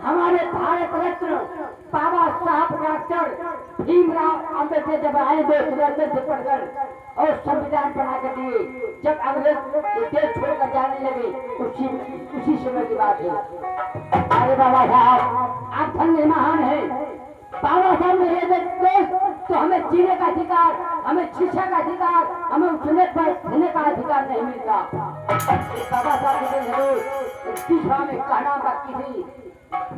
हमारे भारत रत्न बाबा साहब डॉक्टर भीमराव अम्बेडकर जब आए लंदन से पढ़कर और संविधान बना कर दिए, जब अंग्रेज देश छोड़कर जाने लगे, उसी समय की बात है। अरे बाबा साहब आप धन्य महान है। बाबा साहब ने ये देश तो हमें जीने का अधिकार, हमें शिक्षा का अधिकार, हमें उठने बैठने का अधिकार नहीं मिलता। बाबा साहब ने में कहना का किसी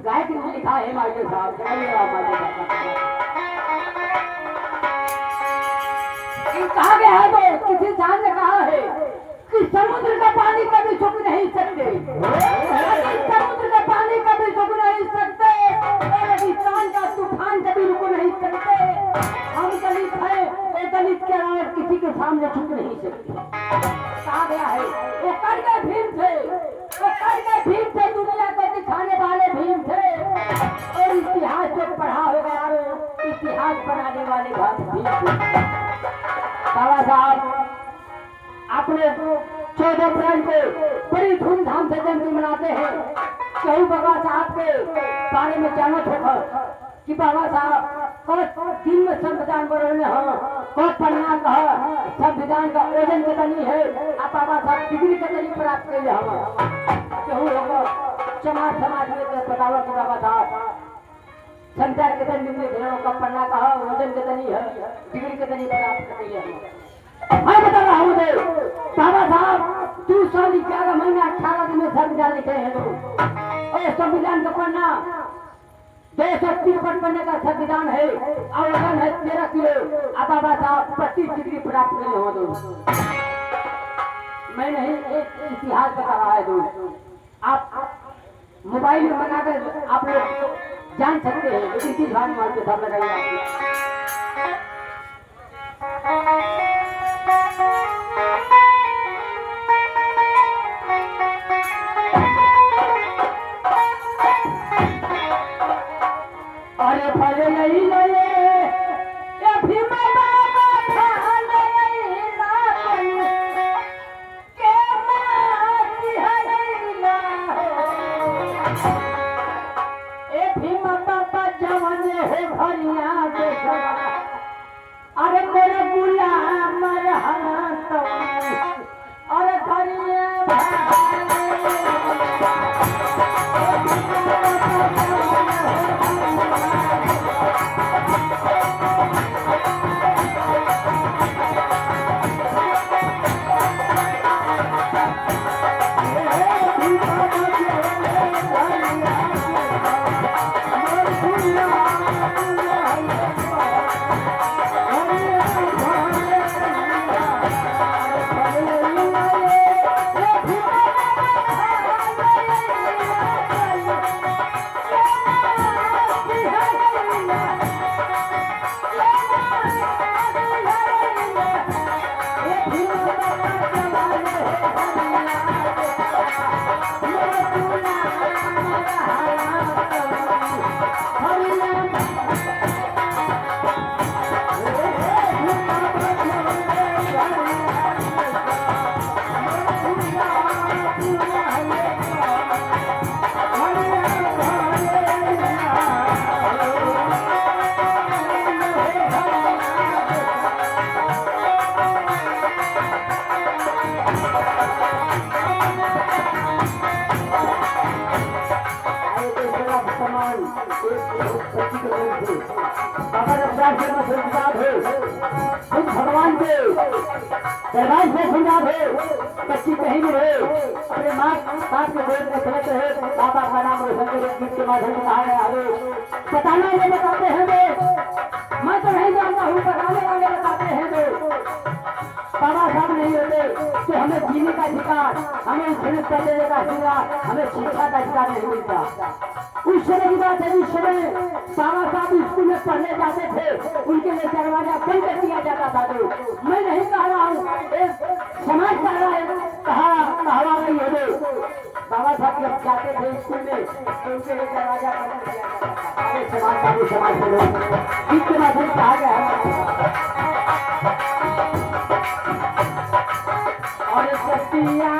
गायक ने लिखा है मास्टर साहब, कहा गया है तो किसी जान ने कहा है कि समुद्र का पानी कभी सूख नहीं सकते, समुद्र का पानी कभी सूख नहीं सकते, रेगिस्तान का तूफान कभी रुक नहीं सकते। हम दलित हैं और दलित के अलावा किसी के सामने झुक नहीं सकते। कहा गया है वो करके भीम थे, वो करके भीम थे, दुनिया को दिखाने वाले भीम थे। और इतिहास जो पढ़ा होगा इतिहास बनाने वाले भीम थे। बाबा साहब अपने 14 अप्रैल को बड़ी धूमधाम से जयंती मनाते हैं। कहीं बाबा साहब के बारे में जानत होगा कि बाबा साहब दिन में संविधान बनने पढ़ना कहा संविधान का ओजन के बनी है। अब बाबा साहब डिग्री के तरीके प्राप्त कर समाज में बतावा कि बाबा साहब संविधान के तरीके का पढ़ना कहा ओजन के तनी है, डिग्री के तरीके प्राप्त कर लिया। मैं बता रहा हूँ बाबा साहब 2 साल 11 महीने 18 दिन में संविधान लिखे हैं और संविधान का पढ़ना 253 पन्ने का संविधान है, आवेदन है 13 किलो। अब बाबा साहब 25 डिग्री प्राप्त करे हो दोस्त। मैं नहीं एक इतिहास बता रहा है दोस्त, आप मोबाइल में बनाकर आप लोग जान सकते हैं, लेकिन किस भाग में आपके साथ लगाइए। अरे भले नहीं लगे ये भीम बाबा था नहीं लापन के माती हरीला ए भीम बाबा जवान है भरिया के सवा। अरे मेरा गुलाम रहा तो अरे भरिया भगवान के दरबार से सुनवाब है, बच्ची कहीं भी रहे अपने माँ बाप के गोद में खड़े है। बाबा का नाम रोशन के गीत के माध्यम से कहा गया है। बताना ये बताते हैं मैं तो नहीं जानता हूँ, बताने वाले बताते हैं बाबा साहब नहीं होते तो हमें जीने का अधिकार, हमें इंश्योरेंस करने का अधिकार, हमें शिक्षा का अधिकार नहीं मिलता। उस समय की बात है, उस समय बाबा साहब स्कूल में पढ़ने जाते थे, उनके लिए दरवाजा बंद कर दिया जाता था। तो मैं नहीं कह रहा हूँ, समाज कह रहा है, कहा नहीं हो। बाबा साहब जब जाते थे स्कूल में तो उनके लिए दरवाजा बंद कर दिया जाता था। अरे समाज के लोग इसके माध्यम से कहा गया है और सतिया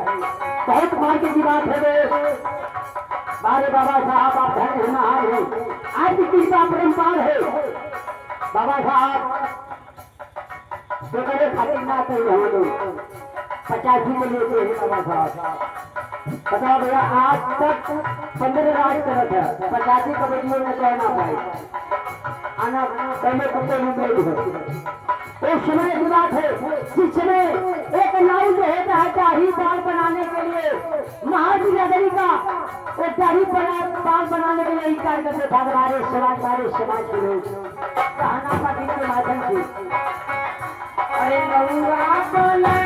बहुत भाग्य की बात है दोस्त। बारे बाबा साहब आप धन्य हैं, महान हैं, आपकी कृपा परम्पार है। बाबा साहब तो करे खातिर ना कहीं हम लोग 85 के लिए थे बाबा साहब। बताओ भैया आज तक 15 राज करत है 85 कबड्डियों में कह ना पाए आना पहले कुत्ते में मेल है। एक समय की बात है जिस समय एक नाव जो होता है दाढ़ी बाल बनाने के लिए महाबिरादरी का वो दाढ़ी बाल बनाने के लिए ही कार्य करते था हमारे समाज के लोग कहना पार्टी के माध्यम से। अरे नौरा हम लोग